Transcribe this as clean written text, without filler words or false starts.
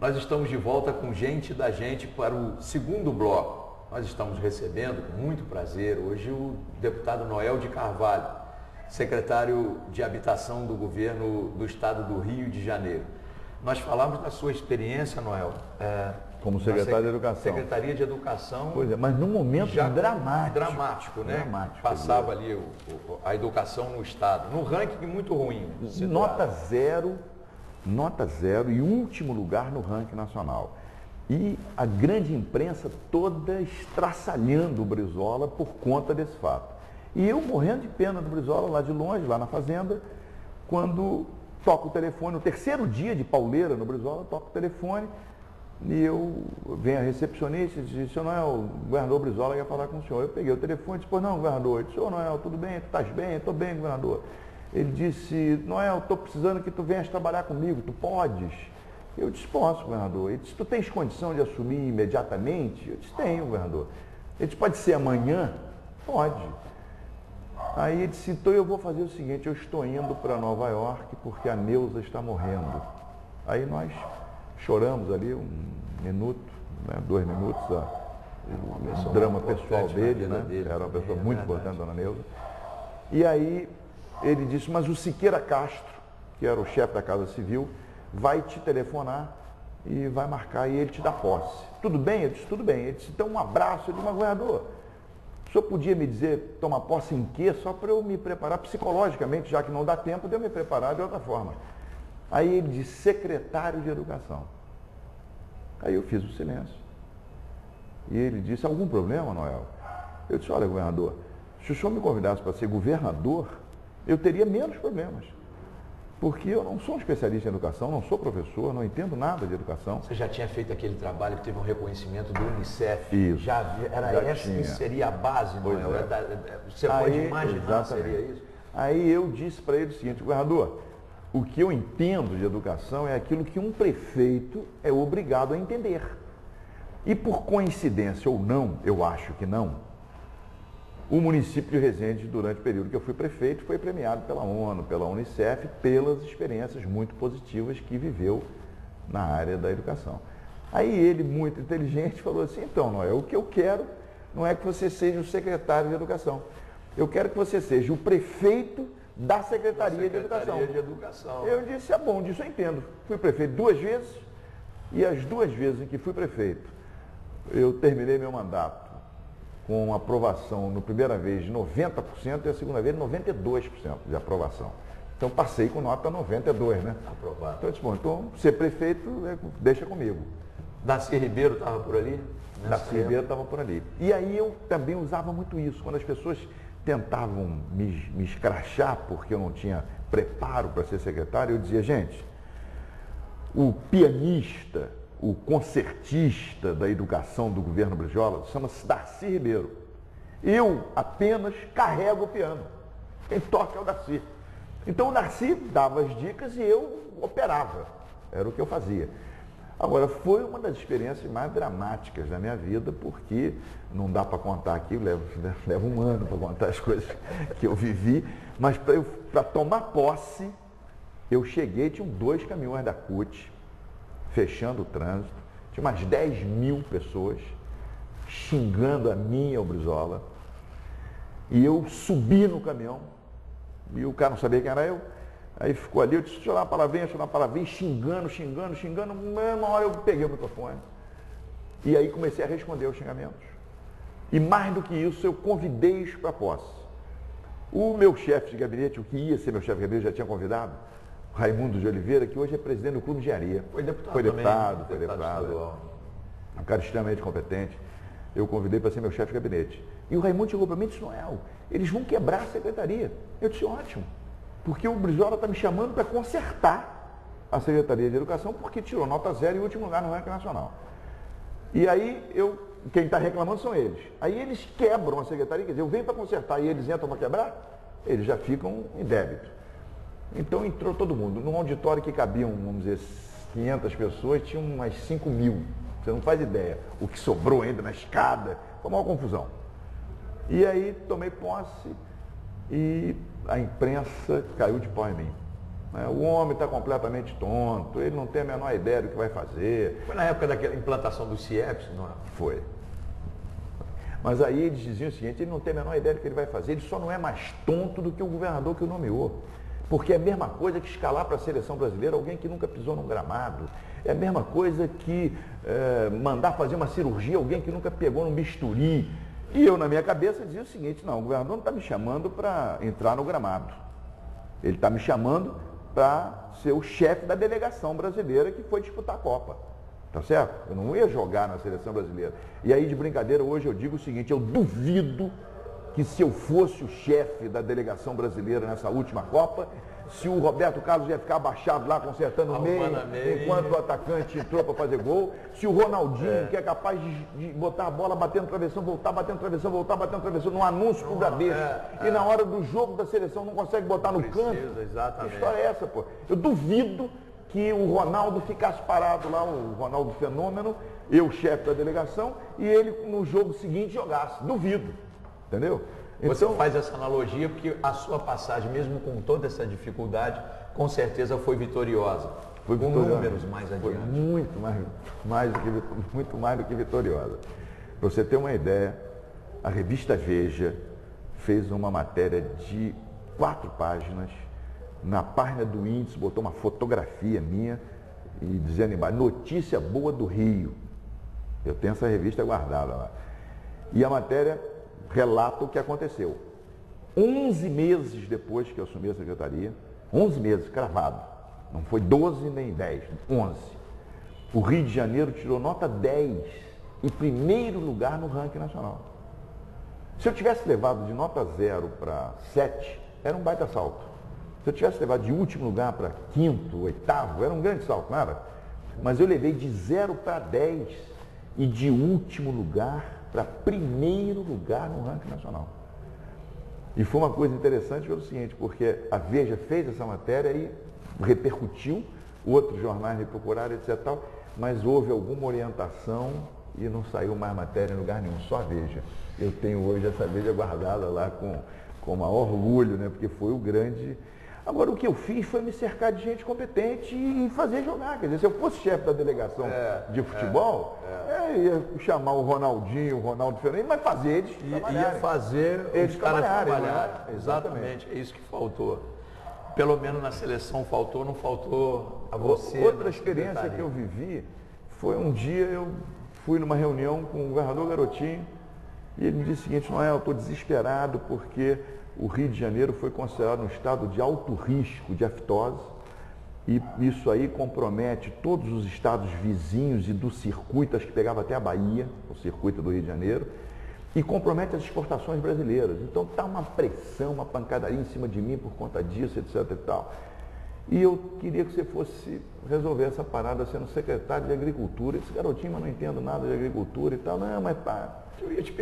Nós estamos de volta com Gente da Gente para o segundo bloco. Nós estamos recebendo, com muito prazer, hoje o deputado Noel de Carvalho, secretário de Habitação do Governo do Estado do Rio de Janeiro. Nós falamos da sua experiência, Noel, como secretário de Educação. Secretaria de Educação. Pois é, mas num momento já dramático. Dramático, né? Dramático. Passava ali a educação no Estado, num ranking muito ruim. Nota zero e último lugar no ranking nacional. E a grande imprensa toda estraçalhando o Brizola por conta desse fato. E eu morrendo de pena do Brizola lá de longe, lá na fazenda, quando toco o telefone, no terceiro dia de pauleira no Brizola, toco o telefone e eu venho a recepcionista e disse, senhor Noel, o governador Brizola quer falar com o senhor. Eu peguei o telefone e disse, pois não, governador. Eu disse, senhor Noel, tudo bem? Tu estás bem? Eu estou bem, governador. Ele disse, Noel, estou precisando que tu venhas trabalhar comigo, tu podes? Eu disse, posso, governador. Ele disse, tu tens condição de assumir imediatamente? Eu disse, tenho, governador. Ele disse, pode ser amanhã? Pode. Aí ele disse, então eu vou fazer o seguinte, eu estou indo para Nova York porque a Neuza está morrendo. Aí nós choramos ali 1 minuto, né, 2 minutos, o drama pessoal dele, né? Era uma pessoa muito importante, dona Neuza. E aí ele disse, mas o Siqueira Castro, que era o chefe da Casa Civil, vai te telefonar e vai marcar e ele te dá posse. Tudo bem? Eu disse, tudo bem. Ele disse, então um abraço. Eu disse, mas governador, o senhor podia me dizer, tomar posse em quê? Só para eu me preparar psicologicamente, já que não dá tempo de eu me preparar de outra forma. Aí ele disse, secretário de Educação. Aí eu fiz o silêncio. E ele disse, algum problema, Noel? Eu disse, olha, governador, se o senhor me convidasse para ser governador, eu teria menos problemas. Porque eu não sou um especialista em educação, não sou professor, não entendo nada de educação. Você já tinha feito aquele trabalho que teve um reconhecimento do Unicef? Isso. Essa seria a base, Noel? Você pode imaginar que seria isso? Aí eu disse para ele o seguinte, governador, o que eu entendo de educação é aquilo que um prefeito é obrigado a entender. E por coincidência ou não, eu acho que não, o município de Resende, durante o período que eu fui prefeito, foi premiado pela ONU, pela Unicef, pelas experiências muito positivas que viveu na área da educação. Aí ele, muito inteligente, falou assim, então, Noel, o que eu quero não é que você seja o secretário de Educação. Eu quero que você seja o prefeito da Secretaria de Educação. Eu disse, bom, disso eu entendo. Fui prefeito 2 vezes e as 2 vezes em que fui prefeito, eu terminei meu mandato com aprovação, na primeira vez, de 90% e a segunda vez, 92% de aprovação. Então, passei com nota 92, né? Aprovado. Então, eu disse, bom, então, ser prefeito, deixa comigo. Darcy Ribeiro estava por ali? Darcy Ribeiro estava por ali. E aí eu também usava muito isso, quando as pessoas tentavam me escrachar porque eu não tinha preparo para ser secretário, eu dizia, gente, o pianista, o concertista da educação do governo Brizola chama-se Darcy Ribeiro. Eu apenas carrego o piano. Quem toca é o Darcy. Então o Darcy dava as dicas e eu operava. Era o que eu fazia. Agora, foi uma das experiências mais dramáticas da minha vida, porque não dá para contar aqui, leva 1 ano para contar as coisas que eu vivi, mas para tomar posse, eu cheguei, tinham 2 caminhões da CUT, fechando o trânsito, tinha umas 10 mil pessoas xingando a mim e ao Brizola, e eu subi no caminhão, e o cara não sabia quem era eu, aí ficou ali, eu disse, deixa eu dar uma palavrinha, xingando, uma hora eu peguei o microfone, e aí comecei a responder aos xingamentos. E mais do que isso, eu convidei-os para a posse. O meu chefe de gabinete, o que ia ser meu chefe de gabinete, já tinha convidado, Raimundo de Oliveira, que hoje é presidente do Clube de Engenharia. Foi deputado. Foi deputado. Um cara extremamente competente. Eu convidei para ser meu chefe de gabinete. E o Raimundo chegou para mim e disse, Noel, eles vão quebrar a secretaria. Eu disse, ótimo, porque o Brizola está me chamando para consertar a Secretaria de Educação, porque tirou nota 0 e último lugar no ranking nacional. E aí, quem está reclamando são eles. Aí eles quebram a secretaria, quer dizer, eu venho para consertar e eles entram para quebrar, eles já ficam em débito. Então entrou todo mundo. Num auditório que cabiam, vamos dizer, 500 pessoas, tinha umas 5 mil. Você não faz ideia. O que sobrou ainda na escada, foi uma confusão. E aí tomei posse e a imprensa caiu de pau em mim. O homem está completamente tonto, ele não tem a menor ideia do que vai fazer. Foi na época daquela implantação dos CIEPs, não é? Foi. Mas aí eles diziam o seguinte, ele não tem a menor ideia do que ele vai fazer, ele só não é mais tonto do que o governador que o nomeou. Porque é a mesma coisa que escalar para a seleção brasileira alguém que nunca pisou num gramado. É a mesma coisa que mandar fazer uma cirurgia alguém que nunca pegou num bisturi. E eu, na minha cabeça, dizia o seguinte, não, o governador não está me chamando para entrar no gramado. Ele está me chamando para ser o chefe da delegação brasileira que foi disputar a Copa. Tá certo? Eu não ia jogar na seleção brasileira. E aí, de brincadeira, hoje eu digo o seguinte, eu duvido que se eu fosse o chefe da delegação brasileira nessa última Copa, se o Roberto Carlos ia ficar abaixado lá consertando o meio, enquanto o atacante entrou para fazer gol, se o Ronaldinho, que é capaz de botar a bola batendo travessão, voltar batendo travessão, voltar batendo travessão, num anúncio pro Bradesco, e na hora do jogo da seleção não consegue botar no canto. Exatamente. Que história é essa, pô? Eu duvido que o Ronaldo ficasse parado lá, o Ronaldo Fenômeno, eu chefe da delegação, e ele no jogo seguinte jogasse. Duvido. Entendeu? Você faz essa analogia porque a sua passagem, mesmo com toda essa dificuldade, com certeza foi vitoriosa. Foi com vitoriosa. Números mais adiante. Foi muito mais do que vitoriosa. Para você ter uma ideia, a revista Veja fez uma matéria de 4 páginas, na página do índice botou uma fotografia minha e dizendo embaixo, notícia boa do Rio. Eu tenho essa revista guardada lá. E a matéria relata o que aconteceu. 11 meses depois que eu assumi a secretaria, 11 meses, cravado, não foi 12 nem 10, 11. O Rio de Janeiro tirou nota 10 em primeiro lugar no ranking nacional. Se eu tivesse levado de nota 0 para 7, era um baita salto. Se eu tivesse levado de último lugar para 5º, 8º, era um grande salto, não era? Mas eu levei de 0 para 10 e de último lugar para primeiro lugar no ranking nacional. E foi uma coisa interessante pelo seguinte, porque a Veja fez essa matéria e repercutiu, outros jornais me procuraram, etc. Tal, mas houve alguma orientação e não saiu mais matéria em lugar nenhum, só a Veja. Eu tenho hoje essa Veja guardada lá com maior orgulho, né? Porque foi o grande... Agora, o que eu fiz foi me cercar de gente competente e fazer jogar. Quer dizer, se eu fosse chefe da delegação de futebol, ia chamar o Ronaldinho, o Ronaldo Fernandes, mas fazer eles ia fazer eles os caras trabalharem. Né? Exatamente, é isso que faltou. Pelo menos na seleção faltou, não faltou a você. Outra experiência que eu vivi foi um dia eu fui numa reunião com o governador Garotinho e ele me disse o seguinte, Noel, eu estou desesperado porque o Rio de Janeiro foi considerado um estado de alto risco de aftosa e isso aí compromete todos os estados vizinhos e do circuito, acho que pegava até a Bahia, o circuito do Rio de Janeiro, e compromete as exportações brasileiras. Então está uma pressão, uma pancadaria em cima de mim por conta disso, etc. e tal. E eu queria que você fosse resolver essa parada sendo secretário de Agricultura. Esse garotinho, mas não entendo nada de agricultura e tal. Não, mas pá, eu ia te